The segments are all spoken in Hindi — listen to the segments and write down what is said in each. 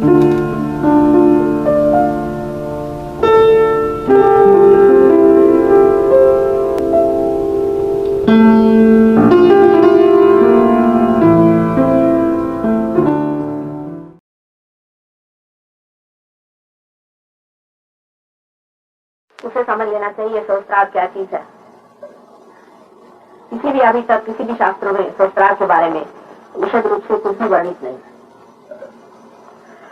उसे समझ लेना चाहिए सहस्त्रार क्या चीज है। किसी भी अभी तक किसी भी शास्त्रों में सहस्त्रार के बारे में विशद रूप से कुछ भी वर्णित नहीं।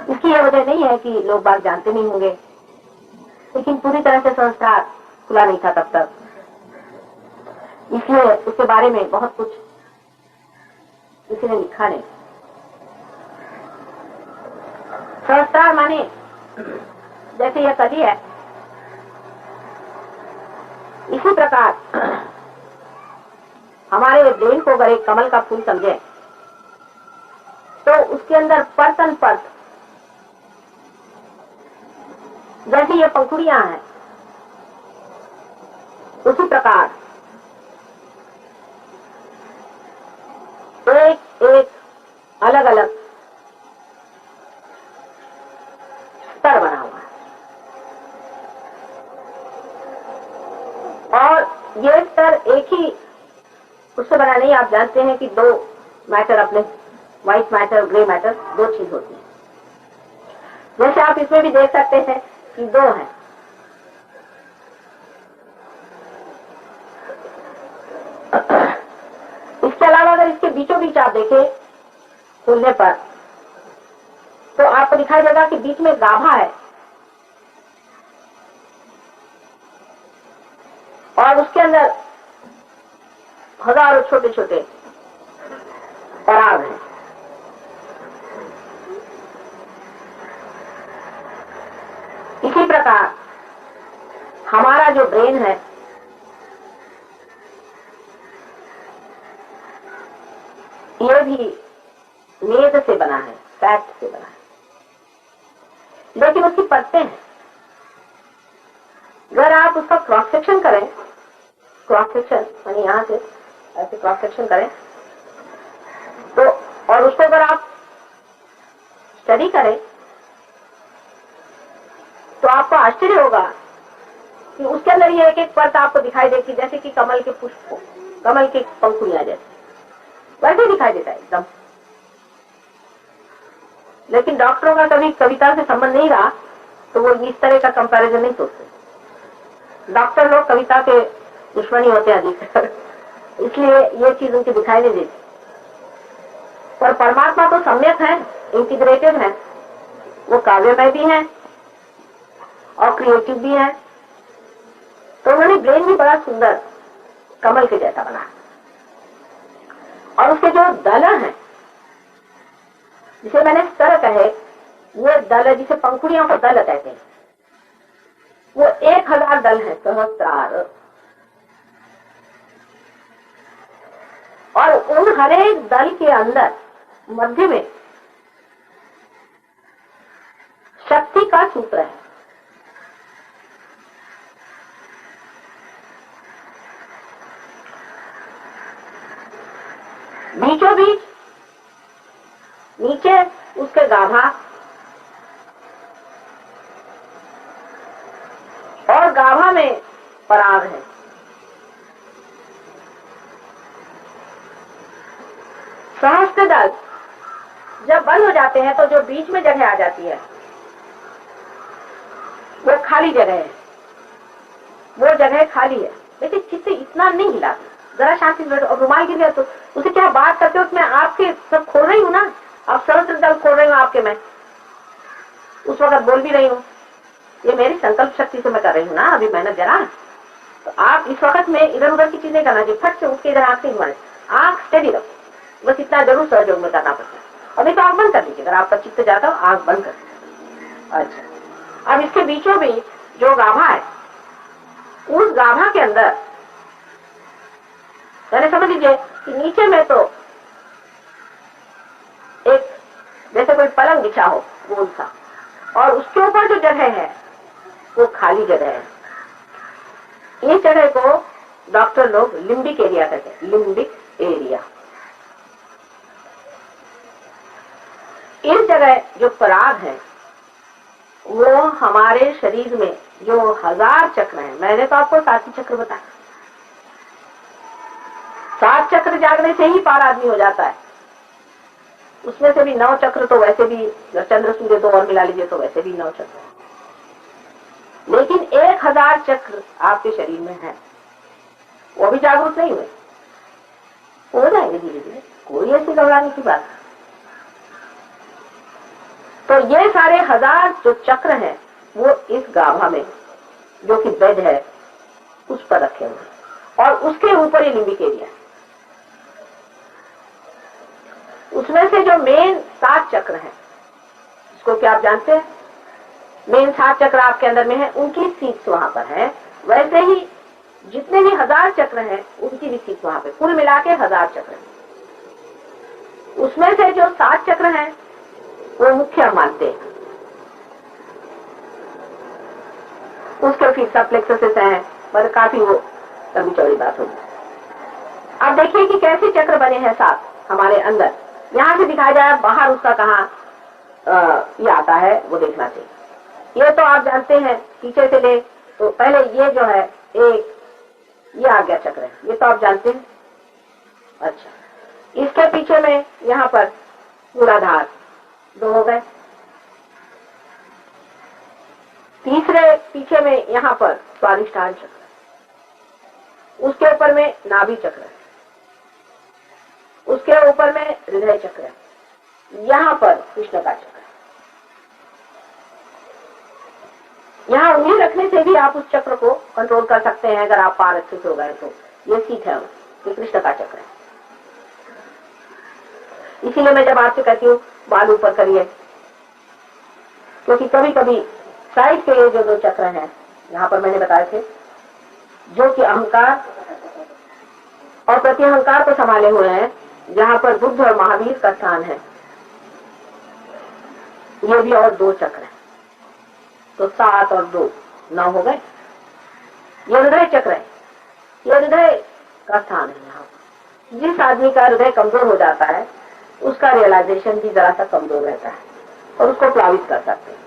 इसकी यह वजह नहीं है कि लोग बात जानते नहीं होंगे, लेकिन पूरी तरह से सहस्त्रार खुला नहीं था तब तक, इसलिए उसके बारे में बहुत कुछ किसी ने लिखा नहीं। सहस्त्रार माने जैसे यह कली है, इसी प्रकार हमारे ब्रेन को अगर एक कमल का फूल समझे तो उसके अंदर परतन परत जैसी ये पंखुड़ियां हैं, उसी प्रकार एक एक अलग अलग स्तर बना हुआ है। और ये स्तर एक ही उससे बना नहीं। आप जानते हैं कि दो मैटर अपने, व्हाइट मैटर ग्रे मैटर, दो चीज होती है। जैसे आप इसमें भी देख सकते हैं कि दो हैं। इसके अलावा अगर इसके बीचों बीच आप देखें खुलने पर तो आपको दिखाई देगा कि बीच में गाभा है और उसके अंदर हजारों छोटे छोटे पराग हैं। इसी प्रकार हमारा जो ब्रेन है ये भी मेद से बना है, फैट से बना है, लेकिन उसकी परतें हैं। अगर आप उसका क्रॉस सेक्शन करें, क्रॉस सेक्शन यानी यहां से ऐसे क्रॉस सेक्शन करें तो, और उसको अगर आप स्टडी करें तो आपको आश्चर्य होगा कि उसके अंदर ये एक एक परत आपको दिखाई देती, जैसे कि कमल के पुष्प, कमल के पंखुड़ियां जैसे वैसे दिखाई देता है एकदम। लेकिन डॉक्टरों का कभी कविता से संबंध नहीं रहा तो वो इस तरह का कंपैरिजन नहीं सोचते। डॉक्टर लोग कविता के दुश्मनी होते हैं अधिक, इसलिए ये चीज उनकी दिखाई नहीं देती। पर परमात्मा तो सम्यक है, इंटीग्रेटेड है, वो काव्यमय भी है और क्रिएटिव भी है। तो उन्होंने ब्रेन भी बड़ा सुंदर कमल के जैसा बना, और उसके जो दल हैं जिसे मैंने स्तर कहे, ये दल जिसे पंखुड़ियों को दल कहते हैं, वो 1000 दल है, सहस्त्रार। और उन हर एक दल के अंदर मध्य में शक्ति का सूत्र है। बीचों बीच नीचे उसके गाभा और गाभा में पराग है। सहस्त्र दल जब बंद हो जाते हैं तो जो बीच में जगह आ जाती है वो खाली जगह है, वो जगह खाली है। लेकिन चित्त इतना नहीं हिला, जरा शांति से, और रुमाल गिर गया तो उसे क्या बात करते हो, उसमें आपके सब खोल रही हूँ ना, आप सहस्त्र दल खोल रही हूँ आपके, मैं उस वक्त बोल भी रही हूँ, ये मेरी संकल्प शक्ति से मैं कर रही हूँ ना अभी मेहनत जरा। तो आप इस वक्त में इधर उधर की चीजें करना चाहिए, फट से उठ के इधर आंख नहीं मारे, आंख स्टेडी रखो, बस इतना जरूर सहयोग में करना पड़ता है। अभी तो आंख बंद कर दीजिए, अगर आपका चित्त जाता हो आंख बंद कर दीजिए। अच्छा, अब इसके बीचों बीच जो गाभा है, उस गाभा के अंदर मैंने समझ लीजिए कि नीचे में तो एक जैसे कोई पलंग बिछा हो गोल सा, और उसके ऊपर जो जगह है वो खाली जगह है। इस जगह को डॉक्टर लोग लिम्बिक एरिया कहते हैं, लिम्बिक एरिया। इस जगह जो पराग है वो हमारे शरीर में जो 1000 चक्र हैं, मैंने तो आपको 7 ही चक्र बताया। 7 चक्र जागने से ही पार आदमी हो जाता है। उसमें से भी 9 चक्र तो वैसे भी चंद्र सूर्य तो और मिला लीजिए तो वैसे भी 9 चक्र है, लेकिन 1000 चक्र आपके शरीर में है, वो भी जागरूक नहीं हुए, हो जाएंगे धीरे धीरे, कोई ऐसी घबराने की बात। तो ये सारे 1000 जो चक्र हैं वो इस गाभा में जो कि बेड है उस पर रखे हुए, और उसके ऊपर ये लिम्बिक एरिया है। उसमें से जो मेन 7 चक्र हैं, इसको क्या आप जानते हैं, मेन 7 चक्र आपके अंदर में है, उनकी सीट्स वहां पर है। वैसे ही जितने भी 1000 चक्र हैं उनकी भी सीट वहां पे, कुल मिला के 1000 चक्र हैं। उसमें से जो 7 चक्र हैं वो मुख्य मानते हैं, उसके फिर सब प्लेक्सस हैं, पर काफी वो लंबी चौड़ी बात होगी। अब देखिए कि कैसे चक्र बने हैं 7 हमारे अंदर, यहां से दिखाया जाए, बाहर उसका कहाँ ये आता है वो देखना चाहिए। ये तो आप जानते हैं, पीछे से ले तो पहले ये जो है एक ये आ गया चक्र है, ये तो आप जानते हैं। अच्छा, इसके पीछे में यहाँ पर मूलाधार 2 हो गए, तीसरे पीछे में यहाँ पर स्वादिष्ठान चक्र, उसके ऊपर में नाभि चक्र है, उसके ऊपर में हृदय चक्र है, यहाँ पर कृष्ण का चक्र है। यहाँ उंगली रखने से भी आप उस चक्र को कंट्रोल कर सकते हैं, अगर आप पारदर्शित हो गए तो। ये सीख है कि कृष्ण का चक्र है। इसीलिए मैं जब आपसे कहती हूँ बाल ऊपर करिए, क्योंकि कभी कभी साइड के जो 2 चक्र हैं यहाँ पर मैंने बताए थे, जो कि अहंकार और प्रत्यहंकार को संभाले हुए हैं, जहाँ पर बुद्ध और महावीर का स्थान है, ये भी और 2 चक्र है, तो 7 और 2 9 हो गए। ये हृदय चक्र है, ये हृदय का स्थान है। यहाँ जिस आदमी का हृदय कमजोर हो जाता है उसका रियलाइजेशन भी जरा सा कमजोर रहता है और उसको प्लावित कर सकते हैं।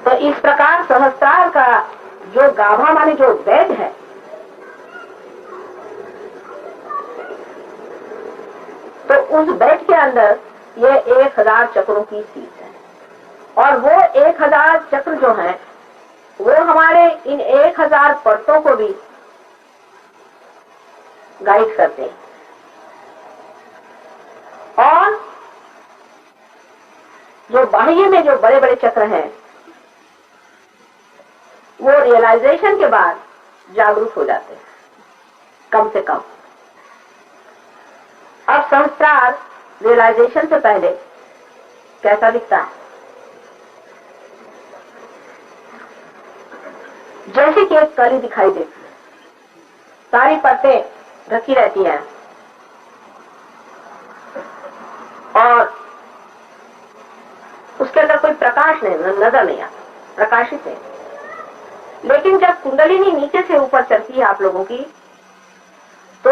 तो इस प्रकार सहस्त्रार का जो गाभा माने जो बेड है, तो उस बेड के अंदर ये 1000 चक्रों की सीट है, और वो 1000 चक्र जो हैं वो हमारे इन 1000 परतों को भी गाइड करते हैं। और जो बाह्य में जो बड़े बड़े चक्र हैं वो रियलाइजेशन के बाद जागरूक हो जाते हैं, कम से कम। अब संस्कार रियलाइजेशन से पहले कैसा दिखता है? जैसे कि एक कली दिखाई देती है, सारी परतें ढकी रहती हैं और उसके अंदर कोई प्रकाश नहीं, नजर नहीं आता, प्रकाशित है। लेकिन जब कुंडलिनी नीचे से ऊपर चलती है आप लोगों की, तो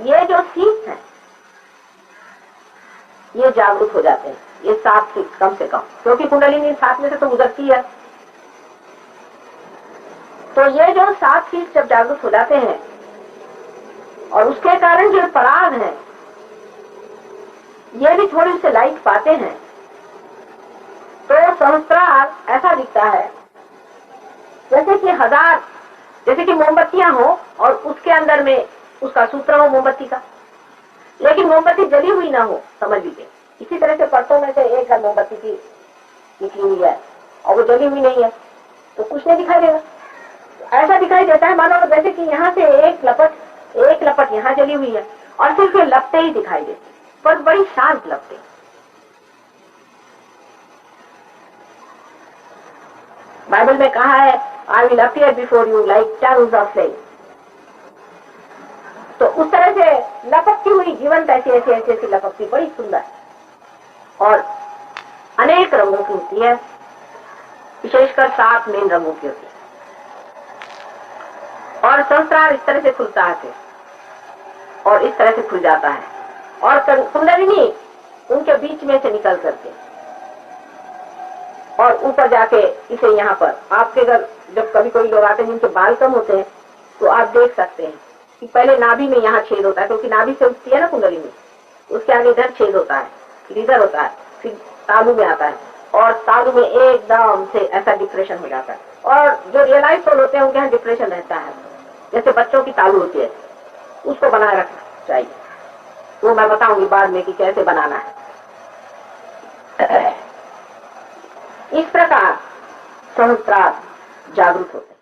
ये जो सीट है ये जागरूक हो जाते हैं, ये 7 सीट कम से कम, क्योंकि कुंडलिनी 7 में से तो गुजरती है। तो ये जो 7 सीट जब जागरूक हो जाते हैं और उसके कारण जो पराग है ये भी थोड़ी सी लाइट पाते हैं, तो सहस्त्रार ऐसा दिखता है जैसे कि 1000, जैसे कि मोमबत्तियां हो और उसके अंदर में उसका सूत्र हो मोमबत्ती का, लेकिन मोमबत्ती जली हुई ना हो, समझ लीजिए। इसी तरह से परतों में से एक मोमबत्ती की निकली हुई है और वो जली हुई नहीं है, तो कुछ नहीं दिखाई देगा। ऐसा दिखाई देता है मानो जैसे कि यहाँ से एक लपट यहाँ जली हुई है और सिर्फ ये लपटे ही दिखाई देती, पर बड़ी शांत लपटे। बाइबल में कहा है, I will appear before you like tongues of flame. तो उस तरह से लपकती हुई जीवंत ऐसी लपकती, बड़ी सुंदर और अनेक रंगों की होती है, विशेषकर 7 मेन रंगों की होती है। और सहस्त्रार इस तरह से खुलता है और इस तरह से खुल जाता है, और कुंडलिनी उनके बीच में से निकल करके और ऊपर जाके इसे यहाँ पर आपके घर जब कभी कोई लोग आते हैं जिनके बाल कम होते हैं तो आप देख सकते हैं कि पहले नाभि में यहाँ छेद होता है, क्योंकि नाभि से उठती है ना कुंडली में, उसके आगे इधर छेद होता है, फिर इधर होता है, फिर तालू में आता है और तालू में एकदम से ऐसा डिप्रेशन हो जाता है। और जो रियलाइज सोल होते हैं उनके यहाँ डिप्रेशन रहता है, जैसे बच्चों की तालू होती है, उसको बनाए रखना चाहिए। वो मैं बताऊंगी बाद में कि कैसे बनाना है। इस प्रकार सहस्त्रार जागृत होते हैं।